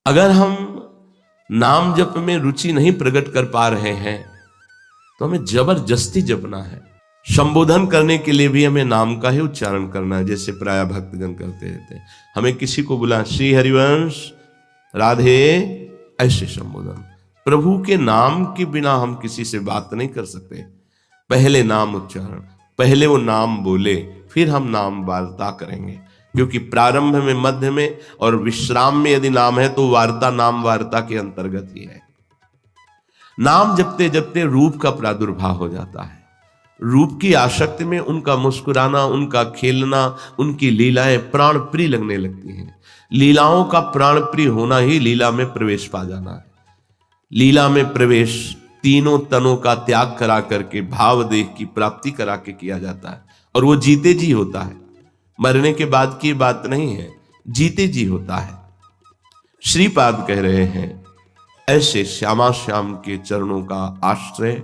अगर हम नाम जप में रुचि नहीं प्रकट कर पा रहे हैं तो हमें जबरदस्ती जपना है। संबोधन करने के लिए भी हमें नाम का ही उच्चारण करना है, जैसे प्राय भक्तगण करते रहते हैं। हमें किसी को बुला श्री हरिवंश राधे ऐसे संबोधन। प्रभु के नाम के बिना हम किसी से बात नहीं कर सकते। पहले नाम उच्चारण, पहले वो नाम बोले, फिर हम नाम वार्ता करेंगे। क्योंकि प्रारंभ में, मध्य में और विश्राम में यदि नाम है तो वार्ता नाम वार्ता के अंतर्गत ही है। नाम जपते जपते रूप का प्रादुर्भाव हो जाता है। रूप की आसक्ति में उनका मुस्कुराना, उनका खेलना, उनकी लीलाएं प्राण प्रिय लगने लगती हैं। लीलाओं का प्राण प्रिय होना ही लीला में प्रवेश पा जाना है। लीला में प्रवेश तीनों तनों का त्याग करा करके भाव देह की प्राप्ति करा के किया जाता है, और वो जीते जी होता है। मरने के बाद की बात नहीं है, जीते जी होता है। श्रीपाद कह रहे हैं, ऐसे श्यामा श्याम के चरणों का आश्रय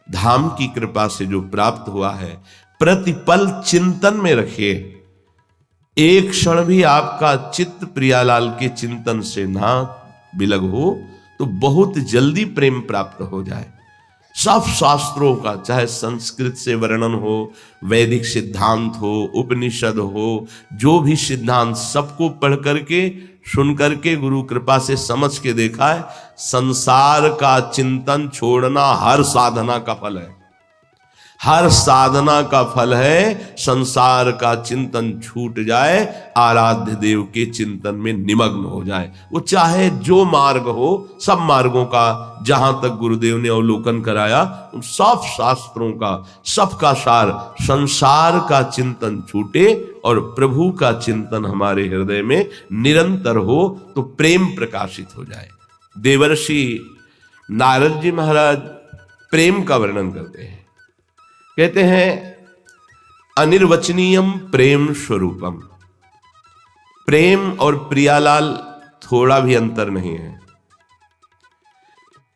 धाम की कृपा से जो प्राप्त हुआ है, प्रतिपल चिंतन में रखिए। एक क्षण भी आपका चित्त प्रियालाल के चिंतन से ना बिलग हो तो बहुत जल्दी प्रेम प्राप्त हो जाए। सब शास्त्रों का, चाहे संस्कृत से वर्णन हो, वैदिक सिद्धांत हो, उपनिषद हो, जो भी सिद्धांत, सबको पढ़ करके सुन करके गुरु कृपा से समझ के देखा है। संसार का चिंतन छोड़ना हर साधना का फल है। हर साधना का फल है संसार का चिंतन छूट जाए, आराध्य देव के चिंतन में निमग्न हो जाए। वो चाहे जो मार्ग हो, सब मार्गों का जहां तक गुरुदेव ने अवलोकन कराया, उन सब शास्त्रों का, सबका सार संसार का चिंतन छूटे और प्रभु का चिंतन हमारे हृदय में निरंतर हो तो प्रेम प्रकाशित हो जाए। देवर्षि नारद जी महाराज प्रेम का वर्णन करते हैं। कहते हैं, अनिर्वचनीयम प्रेम स्वरूपम। प्रेम और प्रियालाल थोड़ा भी अंतर नहीं है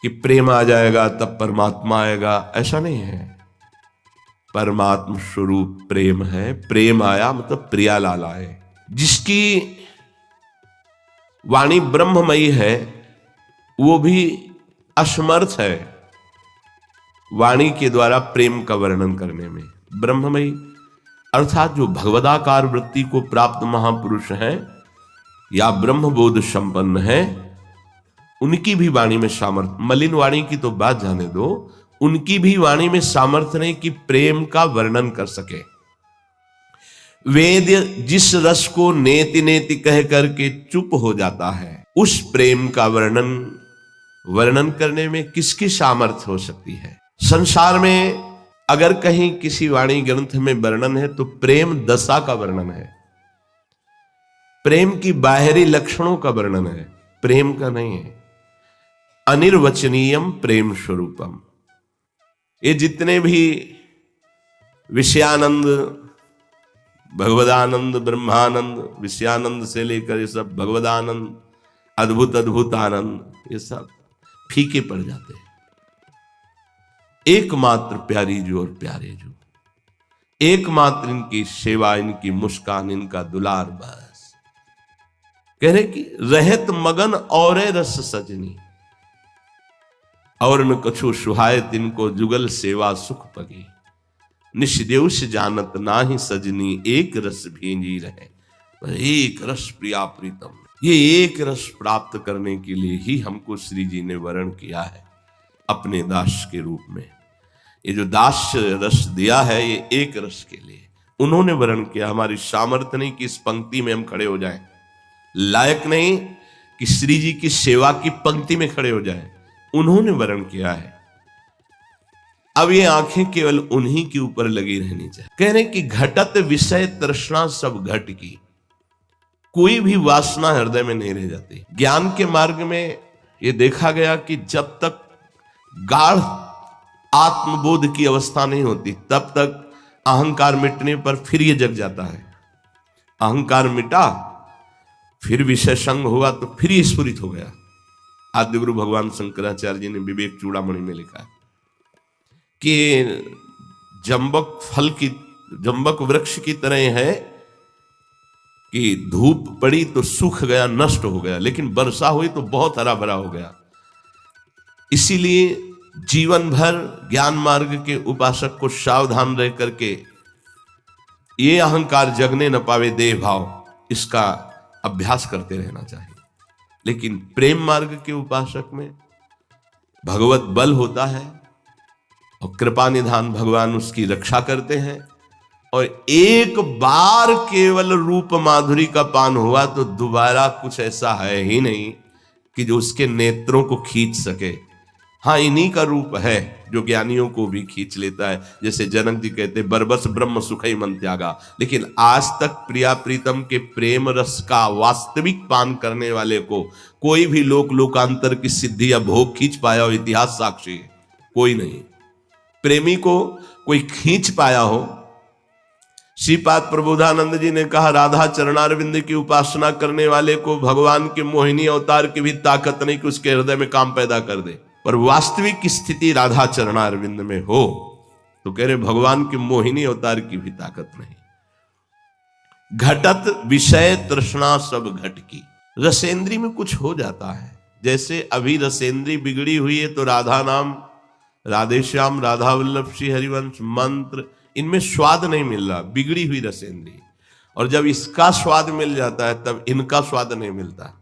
कि प्रेम आ जाएगा तब परमात्मा आएगा, ऐसा नहीं है। परमात्मा स्वरूप प्रेम है। प्रेम आया मतलब प्रियालाल आए। जिसकी वाणी ब्रह्ममयी है वो भी असमर्थ है वाणी के द्वारा प्रेम का वर्णन करने में। ब्रह्ममयी अर्थात जो भगवदाकार वृत्ति को प्राप्त महापुरुष हैं या ब्रह्मबोध संपन्न है, उनकी भी वाणी में सामर्थ्य, मलिन वाणी की तो बात जाने दो, उनकी भी वाणी में सामर्थ्य नहीं कि प्रेम का वर्णन कर सके। वेद जिस रस को नेति नेति कह करके चुप हो जाता है, उस प्रेम का वर्णन करने में किसकी सामर्थ्य हो सकती है। संसार में अगर कहीं किसी वाणी ग्रंथ में वर्णन है तो प्रेम दशा का वर्णन है, प्रेम की बाहरी लक्षणों का वर्णन है, प्रेम का नहीं है। अनिर्वचनीयम प्रेम स्वरूपम। ये जितने भी विषयानंद, भगवदानंद, ब्रह्मानंद, विषयानंद से लेकर ये सब भगवदानंद, अद्भुत अद्भुत आनंद, ये सब फीके पड़ जाते हैं। एकमात्र प्यारी जो और प्यारे जो, एकमात्र इनकी सेवा, इनकी मुस्कान, इनका दुलार, बस कह रहे कि रहत मगन और रस सजनी, और न कछु सुहाय तिनको जुगल सेवा सुख पगी, निष्देवश जानत नाही सजनी, एक रस भेंजी रहे। एक रस प्रिया प्रीतम, ये एक रस प्राप्त करने के लिए ही हमको श्री जी ने वर्ण किया है अपने दास के रूप में। ये जो दास रस दिया है ये एक रस के लिए उन्होंने वर्ण किया। हमारी सामर्थ्य नहीं कि इस पंक्ति में हम खड़े हो जाएं, लायक नहीं कि श्री जी की सेवा की पंक्ति में खड़े हो जाएं, उन्होंने वर्ण किया है। अब ये आंखें केवल उन्हीं के ऊपर लगी रहनी चाहिए। कह रहे कि घटत विषय तृष्णा सब घट की, कोई भी वासना हृदय में नहीं रह जाती। ज्ञान के मार्ग में ये देखा गया कि जब तक गाढ़ आत्मबोध की अवस्था नहीं होती तब तक अहंकार मिटने पर फिर ये जग जाता है। अहंकार मिटा, फिर विषय संग हुआ तो फिर ये स्फुरित हो गया। आद्य गुरु भगवान शंकराचार्य जी ने विवेक चूड़ामणि में लिखा है कि जंबक वृक्ष की तरह है कि धूप पड़ी तो सूख गया, नष्ट हो गया, लेकिन वर्षा हुई तो बहुत हरा भरा हो गया। इसीलिए जीवन भर ज्ञान मार्ग के उपासक को सावधान रह करके ये अहंकार जगने न पावे देह भाव, इसका अभ्यास करते रहना चाहिए। लेकिन प्रेम मार्ग के उपासक में भगवत बल होता है और कृपा निधान भगवान उसकी रक्षा करते हैं, और एक बार केवल रूप माधुरी का पान हुआ तो दोबारा कुछ ऐसा है ही नहीं कि जो उसके नेत्रों को खींच सके। हाँ, इन्हीं का रूप है जो ज्ञानियों को भी खींच लेता है। जैसे जनक जी कहते बरबस ब्रह्म सुखई मन त्यागा। लेकिन आज तक प्रिया प्रीतम के प्रेम रस का वास्तविक पान करने वाले को कोई भी लोकांतर की सिद्धि या भोग खींच पाया हो, इतिहास साक्षी है, कोई नहीं। प्रेमी को कोई खींच पाया हो। श्रीपाद प्रबोधानंद जी ने कहा, राधा चरणारविंद की उपासना करने वाले को भगवान के मोहिनी अवतार की भी ताकत नहीं कि उसके हृदय में काम पैदा कर दे। पर वास्तविक स्थिति राधा चरणारविंद में हो तो कह रहे भगवान के मोहिनी अवतार की भी ताकत नहीं। घटत विषय तृष्णा सब घट की। रसेंद्री में कुछ हो जाता है। जैसे अभी रसेंद्री बिगड़ी हुई है तो राधा नाम, राधे श्याम, राधा वल्लभ, श्री हरिवंश, मंत्र, इनमें स्वाद नहीं मिल रहा, बिगड़ी हुई रसेंद्री। और जब इसका स्वाद मिल जाता है तब इनका स्वाद नहीं मिलता।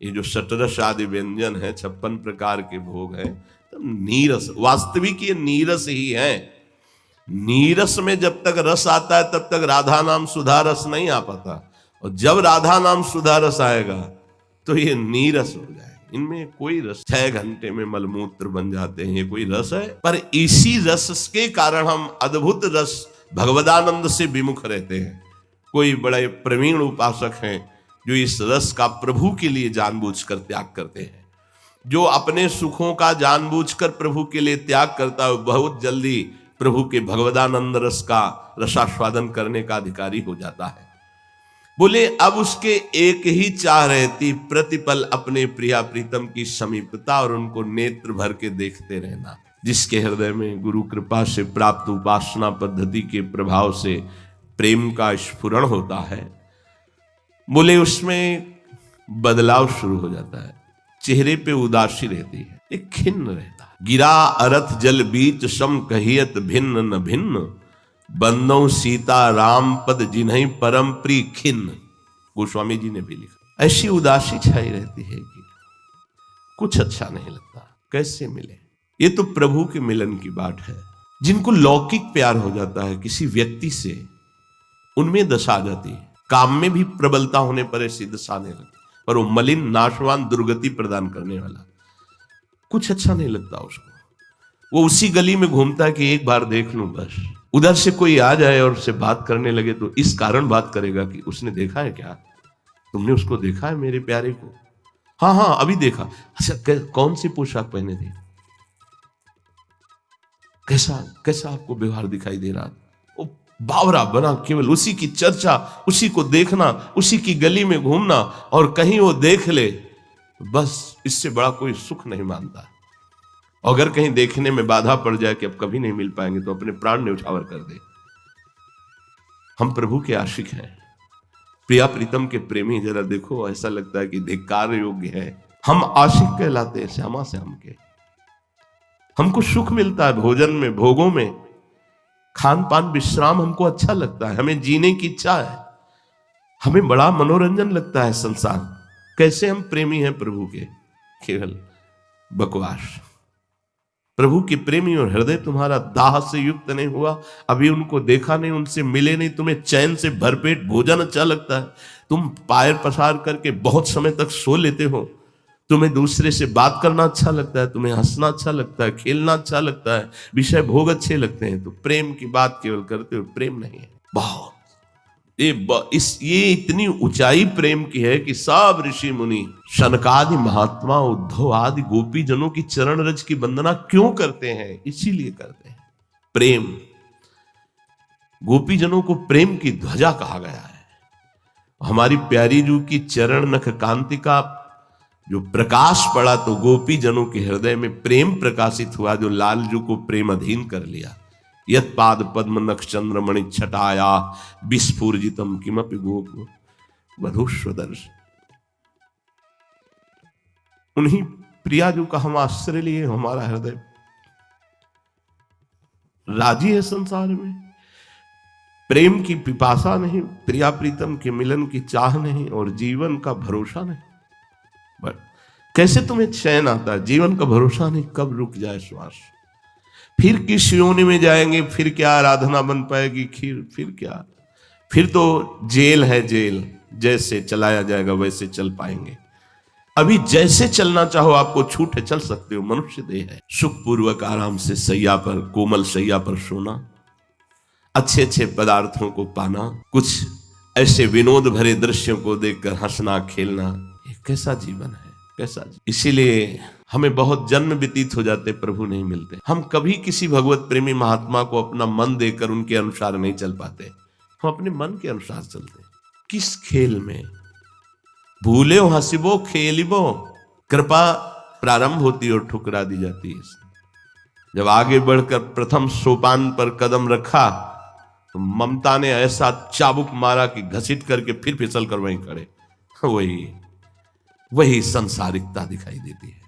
ये जो षटरस आदि व्यंजन है, 56 प्रकार के भोग है, तब नीरस, वास्तविक ये नीरस ही है। नीरस में जब तक रस आता है तब तक राधा नाम सुधा रस नहीं आ पाता, और जब राधा नाम सुधा रस आएगा तो ये नीरस हो जाएगा। इनमें कोई रस, 6 घंटे में मलमूत्र बन जाते हैं, ये कोई रस है? पर इसी रस के कारण हम अद्भुत रस भगवदानंद से विमुख रहते हैं। कोई बड़े प्रवीण उपासक हैं जो इस रस का प्रभु के लिए जानबूझकर त्याग करते हैं। जो अपने सुखों का जानबूझकर प्रभु के लिए त्याग करता है, बहुत जल्दी प्रभु के भगवदानंद रस का रसास्वादन करने का अधिकारी हो जाता है। बोले अब उसके एक ही चाह रहती, प्रतिपल अपने प्रिया प्रीतम की समीपता और उनको नेत्र भर के देखते रहना। जिसके हृदय में गुरु कृपा से प्राप्त उपासना पद्धति के प्रभाव से प्रेम का स्फुरण होता है, बोले उसमें बदलाव शुरू हो जाता है। चेहरे पे उदासी रहती है, एक खिन्न रहता है। गिरा अरथ जल बीच सम कहियत भिन्न न भिन्न, बंदों सीता राम पद जिन्हीं परम प्रिय खिन्न। गोस्वामी जी ने भी लिखा। ऐसी उदासी छाई रहती है कि कुछ अच्छा नहीं लगता, कैसे मिले। ये तो प्रभु के मिलन की बात है। जिनको लौकिक प्यार हो जाता है किसी व्यक्ति से, उनमें दशा आ जाती है। काम में भी प्रबलता होने पर ऐसी दशा आने लगती, पर वो मलिन, नाशवान, दुर्गति प्रदान करने वाला, कुछ अच्छा नहीं लगता उसको। वो उसी गली में घूमता है कि एक बार देख लूं बस। उधर से कोई आ जाए और उससे बात करने लगे तो इस कारण बात करेगा कि उसने देखा है क्या, तुमने उसको देखा है मेरे प्यारे को? हाँ हाँ अभी देखा। अच्छा कौन सी पोशाक पहने थे, कैसा कैसा आपको व्यवहार दिखाई दे रहा? वो बावरा बना केवल उसी की चर्चा, उसी को देखना, उसी की गली में घूमना, और कहीं वो देख ले बस, इससे बड़ा कोई सुख नहीं मानता। अगर कहीं देखने में बाधा पड़ जाए कि अब कभी नहीं मिल पाएंगे तो अपने प्राण न्यौछावर कर दे। हम प्रभु के आशिक हैं, प्रिया प्रीतम के प्रेमी। जरा देखो, ऐसा लगता है कि धिक्कार योग्य है। हम आशिक कहलाते हैं श्यामा श्याम के। हमको सुख मिलता है भोजन में, भोगों में, खान पान विश्राम हमको अच्छा लगता है, हमें जीने की इच्छा है, हमें बड़ा मनोरंजन लगता है संसार। कैसे हम प्रेमी हैं प्रभु के? केवल बकवास। प्रभु के प्रेमी और हृदय तुम्हारा दाह से युक्त नहीं हुआ, अभी उनको देखा नहीं, उनसे मिले नहीं, तुम्हें चैन से भरपेट भोजन अच्छा लगता है, तुम पैर पसार करके बहुत समय तक सो लेते हो, तुम्हें दूसरे से बात करना अच्छा लगता है, तुम्हें हंसना अच्छा लगता है, खेलना अच्छा लगता है, विषय भोग अच्छे लगते हैं, तो प्रेम की बात केवल करते हो, प्रेम नहीं है। बहुत ये इतनी ऊंचाई प्रेम की है कि सब ऋषि मुनि, शनकादि महात्मा, उद्धव आदि गोपी जनों की चरण रज की वंदना क्यों करते हैं? इसीलिए करते हैं, प्रेम। गोपी जनों को प्रेम की ध्वजा कहा गया है। हमारी प्यारी जू की चरण नख कांति का जो प्रकाश पड़ा तो गोपी जनों के हृदय में प्रेम प्रकाशित हुआ, जो लालजू को प्रेम अधीन कर लिया। यत पाद पद्म नख चंद्रमणि छटाया विस्फूर्जितम किमपि गोप। वधूश्वदर्श। उन्हीं प्रियाजू का हम आश्रय लिए, हमारा हृदय राजी है संसार में। प्रेम की पिपासा नहीं, प्रिया प्रीतम के मिलन की चाह नहीं, और जीवन का भरोसा नहीं। बट कैसे तुम्हें चैन आता है? जीवन का भरोसा नहीं, कब रुक जाए श्वास, फिर किस योनि में जाएंगे, फिर क्या आराधना बन पाएगी, फिर क्या, फिर तो जेल है जेल, जैसे चलाया जाएगा वैसे चल पाएंगे। अभी जैसे चलना चाहो आपको छूट है, चल सकते हो, मनुष्य देह है। सुखपूर्वक आराम से सैया पर, कोमल सैया पर सोना, अच्छे अच्छे पदार्थों को पाना, कुछ ऐसे विनोद भरे दृश्यों को देखकर हंसना खेलना, ये कैसा जीवन है, कैसा जीवन। इसीलिए हमें बहुत जन्म व्यतीत हो जाते, प्रभु नहीं मिलते। हम कभी किसी भगवत प्रेमी महात्मा को अपना मन देकर उनके अनुसार नहीं चल पाते, हम अपने मन के अनुसार चलते। किस खेल में भूले हो हंसिबो खेलिबो, कृपा प्रारंभ होती और ठुकरा दी जाती है। जब आगे बढ़कर प्रथम सोपान पर कदम रखा तो ममता ने ऐसा चाबुक मारा कि घसीट करके फिर फिसल कर वहीं खड़े। वही संसारिकता दिखाई देती है।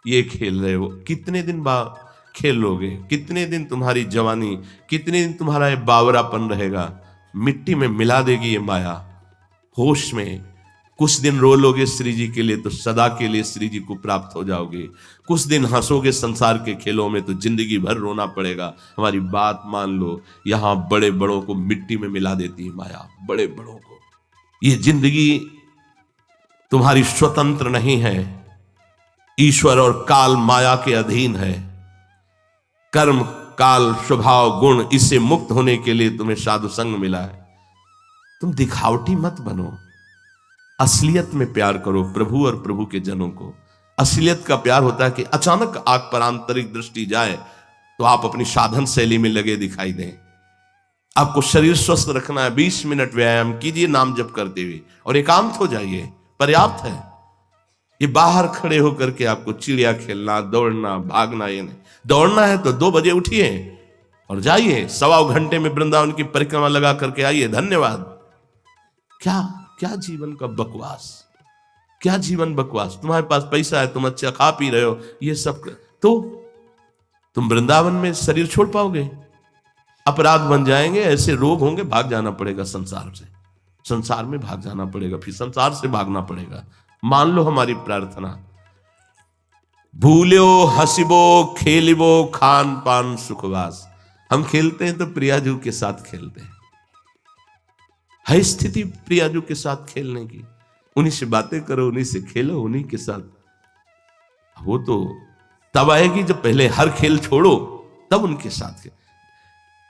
ये खेल रहे हो, कितने दिन बाद खेलोगे, कितने दिन तुम्हारी जवानी, कितने दिन तुम्हारा ये बावरापन रहेगा, मिट्टी में मिला देगी ये माया। होश में कुछ दिन रो लोगे श्री जी के लिए तो सदा के लिए श्री जी को प्राप्त हो जाओगे। कुछ दिन हंसोगे संसार के खेलों में तो जिंदगी भर रोना पड़ेगा। हमारी बात मान लो, यहां बड़े बड़ों को मिट्टी में मिला देती है माया, बड़े बड़ों को। ये जिंदगी तुम्हारी स्वतंत्र नहीं है, ईश्वर और काल माया के अधीन है। कर्म काल स्वभाव गुण, इससे मुक्त होने के लिए तुम्हें साधु संग मिला है। तुम दिखावटी मत बनो, असलियत में प्यार करो प्रभु और प्रभु के जनों को। असलियत का प्यार होता है कि अचानक आंख पर आंतरिक दृष्टि जाए तो आप अपनी साधन शैली में लगे दिखाई दें। आपको शरीर स्वस्थ रखना है, 20 मिनट व्यायाम कीजिए नाम जप करते हुए और एकांत हो जाइए, पर्याप्त है। ये बाहर खड़े होकर के आपको चिड़िया खेलना, दौड़ना, भागना, ये नहीं। दौड़ना है तो 2 बजे उठिए और जाइए, 1.25 घंटे में वृंदावन की परिक्रमा लगा करके आइए। धन्यवाद। क्या जीवन का बकवास, क्या जीवन बकवास। तुम्हारे पास पैसा है, तुम अच्छा खा पी रहे हो, ये सब तो तुम वृंदावन में शरीर छोड़ पाओगे? अपराध बन जाएंगे, ऐसे रोग होंगे, भाग जाना पड़ेगा संसार से, संसार में भाग जाना पड़ेगा, फिर संसार से भागना पड़ेगा। मान लो हमारी प्रार्थना, भूलो हसिबो खेलिबो खान पान सुखवास। हम खेलते हैं तो प्रियाजू के साथ खेलते हैं, है स्थिति प्रियाजू के साथ खेलने की, उन्हीं से बातें करो, उन्हीं से खेलो, उन्हीं के साथ। वो तो तब आएगी जब पहले हर खेल छोड़ो, तब उनके साथ खेल।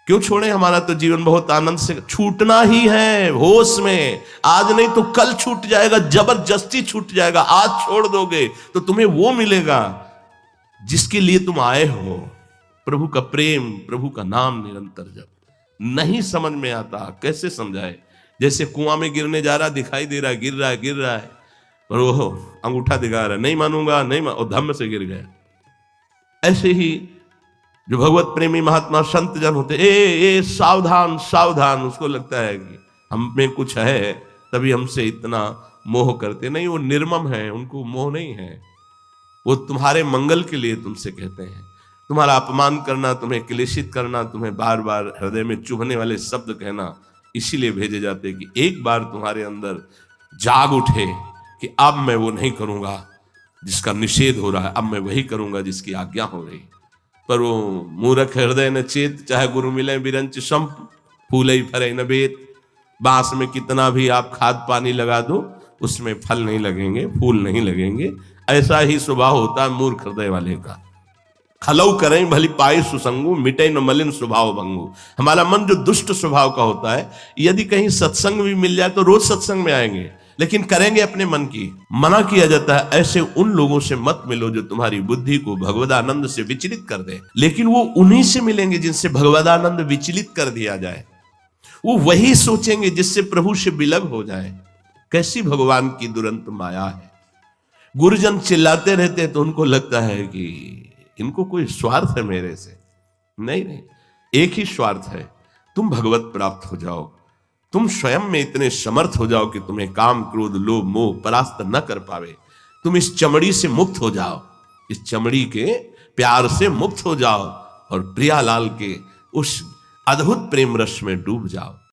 क्यों छोड़े? हमारा तो जीवन बहुत आनंद से छूटना ही है, होश में। आज नहीं तो कल छूट जाएगा, जबरदस्ती छूट जाएगा। आज छोड़ दोगे तो तुम्हें वो मिलेगा जिसके लिए तुम आए हो, प्रभु का प्रेम, प्रभु का नाम निरंतर जप। नहीं समझ में आता, कैसे समझाए? जैसे कुआं में गिरने जा रहा, दिखाई दे रहा है गिर रहा है और वो अंगूठा दिखा रहा है, नहीं मानूंगा, और धम्म से गिर गया। ऐसे ही जो भगवत प्रेमी महात्मा संत जन होते, ए सावधान सावधान। उसको लगता है कि हम में कुछ है तभी हमसे इतना मोह करते। नहीं, वो निर्मम है, उनको मोह नहीं है। वो तुम्हारे मंगल के लिए तुमसे कहते हैं। तुम्हारा अपमान करना, तुम्हें क्लेशित करना, तुम्हें बार बार हृदय में चुभने वाले शब्द कहना, इसीलिए भेजे जाते कि एक बार तुम्हारे अंदर जाग उठे कि अब मैं वो नहीं करूंगा जिसका निषेध हो रहा है, अब मैं वही करूंगा जिसकी आज्ञा हो रही। पर वो मूर्ख हृदय न चेत, चाहे गुरु मिले बिरंच संप, फूले फरे न बेत। बांस में कितना भी आप खाद पानी लगा दो, उसमें फल नहीं लगेंगे, फूल नहीं लगेंगे। ऐसा ही स्वभाव होता है मूर्ख हृदय वाले का। खलऊ करें भली पाई सुसंगु, मिटे न मलिन स्वभाव भंगु। हमारा मन जो दुष्ट स्वभाव का होता है, यदि कहीं सत्संग भी मिल जाए तो रोज सत्संग में आएंगे, लेकिन करेंगे अपने मन की। मना किया जाता है ऐसे उन लोगों से मत मिलो जो तुम्हारी बुद्धि को भगवदानंद से विचलित कर दे। लेकिन वो उन्हीं से मिलेंगे जिनसे भगवदानंद विचलित कर दिया जाए। वो वही सोचेंगे जिससे प्रभु से विलग हो जाए। कैसी भगवान की दुरंत माया है। गुरुजन चिल्लाते रहते हैं तो उनको लगता है कि इनको कोई स्वार्थ है मेरे से। नहीं, एक ही स्वार्थ है, तुम भगवत प्राप्त हो जाओ। तुम स्वयं में इतने समर्थ हो जाओ कि तुम्हें काम क्रोध लोभ मोह परास्त न कर पावे। तुम इस चमड़ी से मुक्त हो जाओ, इस चमड़ी के प्यार से मुक्त हो जाओ और प्रियालाल के उस अद्भुत प्रेम रस में डूब जाओ।